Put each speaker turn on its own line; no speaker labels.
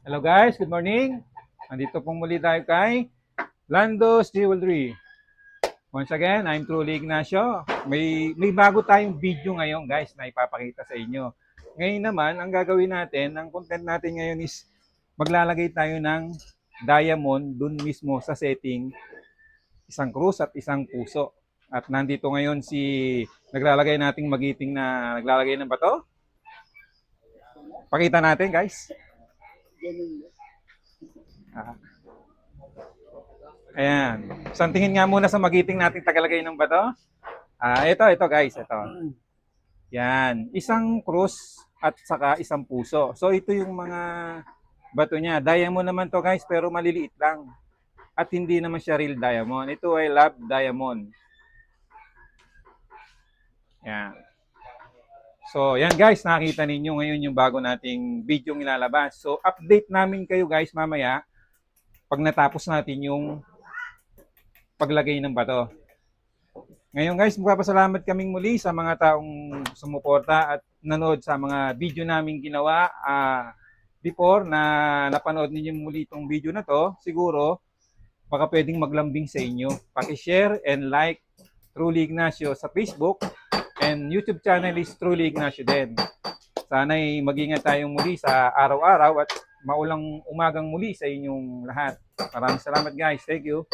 Hello guys, good morning. Nandito pong muli tayo kay Lando's Jewelry. Once again, I'm truly Ignacio. May bago tayong video ngayon guys na ipapakita sa inyo. Ngayon naman, ang gagawin natin, ang content natin ngayon is maglalagay tayo ng diamond dun mismo sa setting, isang krus at isang puso. At nandito ngayon si naglalagay nating magiting na naglalagay ng bato. Pakita natin guys. Ah, Ayan. So, tingin nga muna sa magiting nating tagalagay ng bato. Ito guys, ito. Yan. Isang krus at saka isang puso. So, ito yung mga bato niya. Diamond naman to guys, pero maliliit lang. At hindi naman siya real diamond. Ito ay lab diamond. Yan. So, yan guys, nakita ninyo ngayon yung bago nating video ilalabas. So, update namin kayo guys mamaya pag natapos natin yung paglagay ng bato. Ngayon guys, magpapasalamat kaming muli sa mga taong sumuporta at nanood sa mga video namin ginawa before na napanood ninyo muli itong video na to. Siguro, baka pwedeng maglambing sa inyo. Paki-share and like Truly Ignacio sa Facebook and YouTube channel is Truly Ignacio din. Sana'y mag-ingat tayong muli sa araw-araw at maulang umagang muli sa inyong lahat. Maraming salamat guys. Thank you.